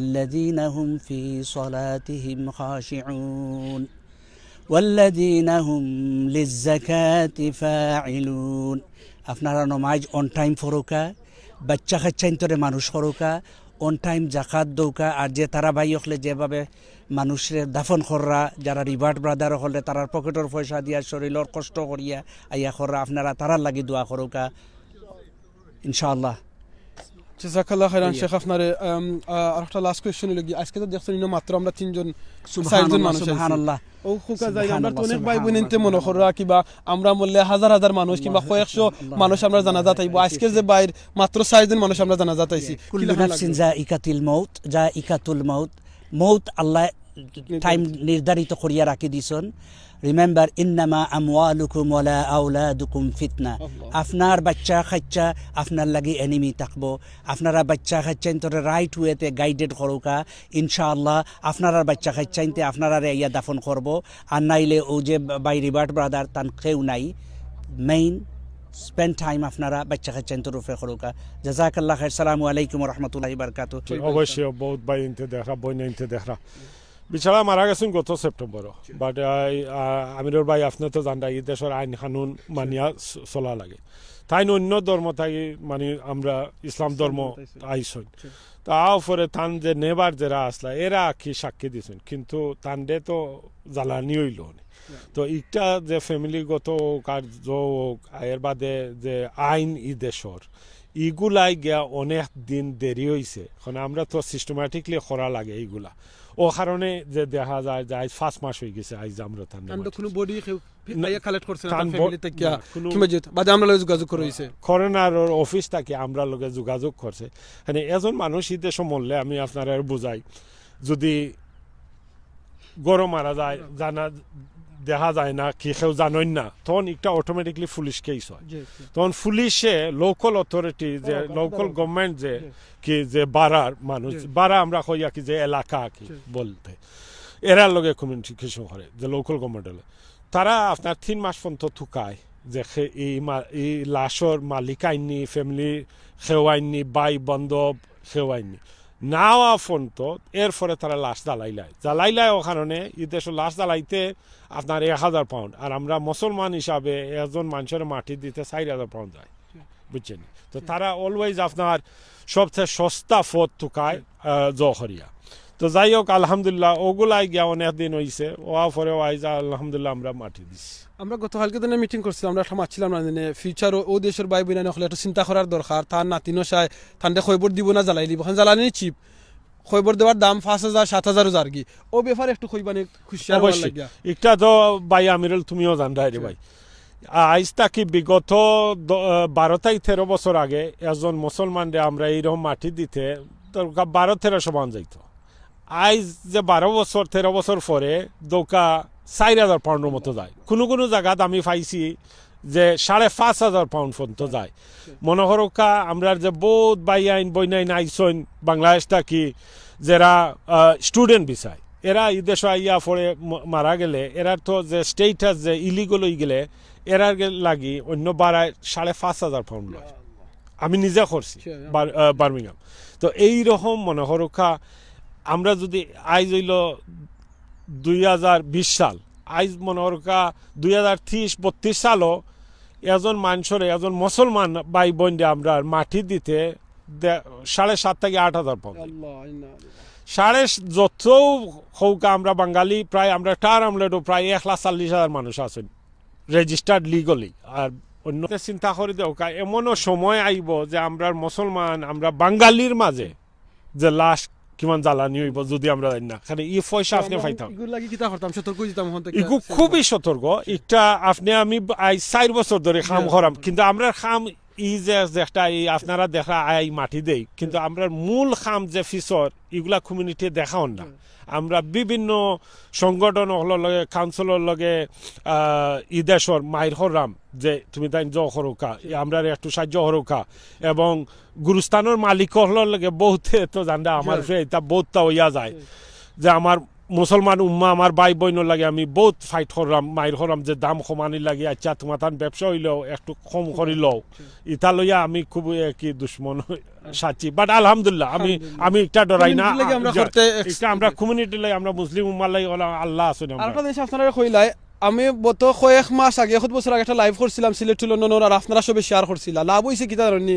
الذين هم في صلاتهم خاشعون والذين هم للزكاة فاعلون আপনারা নমাজ অন টাইম পড়ুকা বাচ্চা কাচ্চাইন্তরে মানুষ পড়ুকা অন টাইম জাকাত দৌকা আর যে তারা ভাই হলে যেভাবে মানুষের দাফন কররা যারা রিভার্ট ব্রাদার হলে তারার পকেটের পয়সা দিয়া শরীরের কষ্ট করিয়া আইয়া কররা আপনারা তারার লাগি দোয়া করুকা ইনশাআল্লাহ জাযাকাল্লাহ খাইরান শেখ আপনারে আর একটা লাস্ট কোশ্চেন লাগি আজকে তো দেখছেন মাত্র আমরা তিনজন চারজন মানুষ সুবহানাল্লাহ ও খুকা যাই আমরা তো অনেক ভাই বোনতে মনে কররা কিবা আমরা বললে হাজার হাজার মানুষ কিংবা কয়েকশো মানুষ আমরা জানাজা তাইব আজকে যে বাইর মাত্র চারজন মানুষ আমরা জানাজা তাইছি কুল্লু নাফসিন যায়িকাতুল মাউত যায়িকাতুল মাউত মউত আল্লাহ টাইম নির্ধারিত করিয়া রাখি দিছেন রিমেম্বার ইন্নামা আমওয়ালুকুম ওয়ালা আওলাদুকুম ফিতনা আপনার বাচ্চা খাচ্চা আপনার লাগি এনিমি থাকবো আপনারা বাচ্চা খাচ্চাইন্তরে রাইট ওয়েতে গাইডেড করুকা ইনশাআল্লাহ আপনারা বাচ্চা খাচ্চাইনতে আপনারা ইয়া দাফন করব আর নাইলে ও যে বাই রিভার্ট ব্রাদার তান কেউ নাই মেইন স্পেন্ড টাইম আপনারা বাচ্চা খাচ্চাইন্তর রূপে করুকা জাযাকাল্লাহ খাইর সালামু আলাইকুম ওয়া রাহমাতুল্লাহি ওয়া বারাকাতুহু অবশ্যই বহুত ভাই ইনতে দেখরা বইনা ইনতে দেখরা বিছাড়া মারা গেছেন গত সেপ্টেম্বর বাট আমিরুর ভাই আপনি তো জানরা এই দেশের আইন কানুন মানিয়া চলা লাগে তাই অন্য ধর্ম তাই মানে আমরা ইসলাম ধর্ম আইসন তা উপরে তান যে নেবার যারা আসলা এরা কি সাক্ষী দিছেন কিন্তু তানডে তো জ্বালানি হইল তো একটা যে ফ্যামিলিগত কার্য এর বাদে যে আইন ই দেশর ইগুলাই গিয়া অনেক দিন দেরি হয়েছে এখন আমরা তো সিস্টেমেটিকলি করা লাগে এইগুলা ও কারণে যে দেখা যায় যে আজ 5 মাস হয়ে গেছে আজ আমরা কোনো বডি কালেক্ট করছে না ফ্যামিলি থেকে কিংবা যে বাদে আমরা লগে যোগাযোগ করেছে করোনার অফিস থেকে আমরা লগে যোগাযোগ করছে মানে এজন মানুষ এই দেশে মরলে আমি আপনারা বুঝাই যদি গরম মারা যায় জানা দেখা যায় না কি কেউ জানেন না তখন একটা অটোমেটিকলি পুলিশ কেস হয় তখন পুলিশে লোকাল অথরিটি যে লোকাল গভর্নমেন্ট যে কি যে বাড়ার মানুষ বাড়া আমরা কইয়া কি যে এলাকা কি বলতে এরা লগে কমিউনিকেশন করে যে লোকাল গভর্নমেন্ট তারা আপনার 3 মাস পর্যন্ত থুকায় যে এই লাশর মালিক আইনি ফ্যামিলি খেওয়াইনি বাই বান্ধব খেওয়াইনি নাওয়া ফোন তো এরপরে তারা লাশ জ্বালাইলায় ও কারণে এই দেশের লাশ জ্বালাইতে আপনার 1000 পাউন্ড আর আমরা মুসলমান হিসাবে একজন মানুষের মাটি দিতে 4000 পাউন্ড যায় বুঝছেন তো তারা অলওয়েজ আপনার সবচেয়ে সস্তা ফত টুকায় জহরিয়া তো যাই হোক আলহামদুলিল্লাহ ওগুলাই গিয়া অনেক দিন হয়েছে ওয়া পরে আইজা আলহামদুলিল্লাহ আমরা মাটি দিছি আমরা গতকালকে দিনে মিটিং করছিলাম আমরা একটা মারছিলাম না জানে ফিউচার ও দেশের ভাই বোন হলে একটু চিন্তা করার দরকার তার নাতিনো চায় তান্ডে খবর দিব না জ্বালাই দিব জ্বালানি চিপ খবর দেওয়ার দাম 5000 7000 জারগি ও ব্যাপারে একটু কইবানি খুশি আর ভালো লাগিয়া একটা তো ভাই আমিরুল তুমিও জানরা রে ভাই আজ তাকি বিগত 12-13 বছর আগে একজন মুসলমানরে আমরা এইরকম মাটি দিতে 12-13 মান যাইতো আজ যে 12 বছর 13 বছর পরে দোকা 4000 পাউন্ডের মতো যায় কোনো কোনো জায়গাত আমি পাইছি যে 5500 পাউন্ড পর্যন্ত যায় মনে হরকা আমরা যে বহুত বাই আইন বইনাইন আইসন বাংলাদেশটা কি যারা স্টুডেন্ট বিষয় এরা এই দেশে আইয়া পরে মারা গেলে এরার তো যে স্টেটাস যে ইলিগল হয়ে গেলে এরার লাগি অন্য বাড়ায় 5,500 পাউন্ড লয়। আমি নিজে করছি বার্মিংহাম। তো এইরকম মনে হরকা আমরা যদি আইজ হইল 2020 সাল, আইজ মনে হরকা 2030-32 সালও এজন মানুষের এজন মুসলমান ভাই বোন আমরা মাটি দিতে 7,500 থেকে 8,000 পাউন্ড। যত হোক আমরা বাঙালি প্রায় আমরা টার আমলেটও প্রায় 1,40,000 মানুষ আছেন রেজিস্টার্ড লিগলি। আর অন্য চিন্তা করে দেও এমনও সময় আইব যে আমরা মুসলমান আমরা বাঙালির মাঝে যে লাশ কিমান জ্বালানি হইব যদি আমরা জানি না, কারণ এই পয়সা আপনি পাইতাম খুবই সতর্ক। একটা আপনি আমি 4 বছর ধরে খাম করাম, কিন্তু আমরা খাম ই যে একটা আপনারা দেখা আই মাটি দেই, কিন্তু আমরা মূল খাম যে ফিসর এগুলা কমিউনিটি দেখাও না। আমরা বিভিন্ন সংগঠন লগে কাউন্সিলর লগে দেশর মাইর হরাম যে তুমি তাই জ হরকা আমরা একটু সাহায্য হরকা, এবং গুরুস্থানের মালিক লগে বহুতে তো জানা আমার এটা বহুতটা হইয়া যায় যে আমার মুসলমান উম্মা আমার ভাই বোনের লাগে আমি বহুত ফাইট করলাম মাইর হরাম যে দাম কমানি লাগে, আচ্ছা তোমার তার ব্যবসা হইলেও একটু কম করিল ইটা লইয়া আমি খুব কি দুশ্মন সাচি। বাট আলহামদুলিল্লাহ আমি একটা ডরাই না, আমরা কমিউনিটি লাই আমরা মুসলিম উম্মার লাই আল্লাহ আসুন। আপনারা কইলাই আমি গত কয়েক মাস আগে 1 বছর আগে একটা লাইভ করছিলাম সিলেট লন্ডনের, আর আপনারা সবে শেয়ার করছিলাম। লাভ হয়েছে কি জানি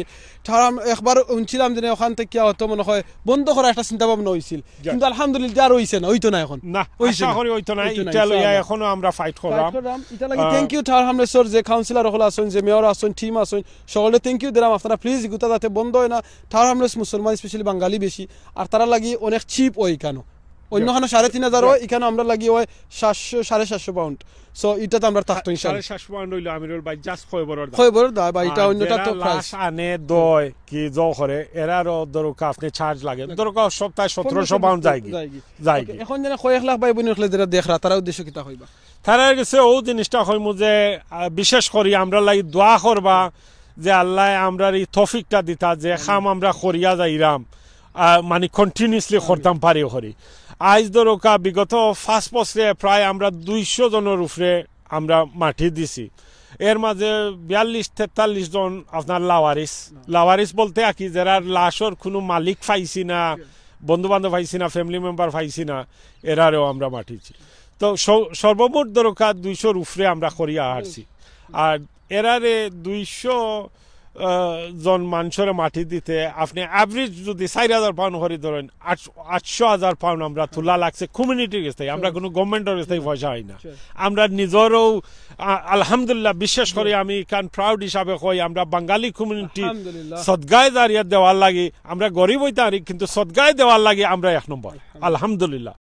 একবার শুনছিলাম যে ওখান থেকে হয়তো মনে হয় বন্ধ করা একটা চিন্তা ভাবনা হয়েছিল, কিন্তু আলহামদুলিল্লাহ আর হইছে না, হইতো না এখন না আশা করি হইতো না। এটা লইয়া এখনো আমরা ফাইট করলাম। এটা লাগি থ্যাংক ইউ টাওয়ার হামলেশ্বর যে কাউন্সিলর হল আছেন, যে মেয়র আছেন, টিম আছেন, সকলে থ্যাংক ইউ দিলাম। আপনারা প্লিজ গুতা যাতে বন্ধ হয় না। টাওয়ার হামলেস মুসলমান স্পেশালি বাঙালি বেশি, আর তারা লাগি অনেক চিপ ওই কেন অন্যখানে 3,500 হয়, এখানে আমরা লাগি হয় 700-750 পাউন্ড। সো এটা তো আমরা থাকতো ইনশাআল্লাহ 750 পাউন্ড হইলো আমিরুল ভাই জাস্ট খয়বরর দা ভাই, এটা অন্যটা তো প্রাইস আনে দয় কি জ করে এরারও দরকার আপনি চার্জ লাগে দরকার সপ্তাহে 1700 পাউন্ড যায়। এখন যেন কয়েক লাখ ভাই বোন হলে যারা দেখরা তারা উদ্দেশ্য কিতা হইবা, তারা গেছে ও জিনিসটা হইমু যে বিশেষ করি আমরা লাগি দোয়া করবা যে আল্লাহ আমরা এই তৌফিকটা দিতা যে খাম আমরা করিয়া যাইরাম, মানে কন্টিনিউসলি করতাম পারি করি। আজ দরকা বিগত 5 বছরে প্রায় আমরা 200 জনের উপরে আমরা মাটি দিছি। এর মাঝে 42-43 জন আপনার লাওয়ারিস বলতে কি যারা লাশর কোনো মালিক পাইছি না, বন্ধু বান্ধব পাইছি না, ফ্যামিলি মেম্বার পাইছি না, এরারেও আমরা মাটিছি। তো সর্বমোট দরকার 200 উপরে আমরা করিয়া আসছি। আর এরারে 200 জন মানুষের মাটি দিতে আপনি অ্যাভারেজ যদি 4,000 পাউন্ড করে ধরেন 800,000 পাউন্ড আমরা তোলা লাগছে কমিউনিটির কাছ থেকে, আমরা কোনো গভর্নমেন্টের কাছ থেকে পয়সা হয় না। আমরা নিজেরও আলহামদুলিল্লাহ বিশ্বাস করি, আমি কান প্রাউড হিসাবে কই আমরা বাঙালি কমিউনিটি সদগায় দাঁড়িয়ে দেওয়ার লাগে, আমরা গরিব হইতে পারি কিন্তু সদগায় দেওয়ার লাগে আমরা 1 নম্বর আলহামদুলিল্লাহ।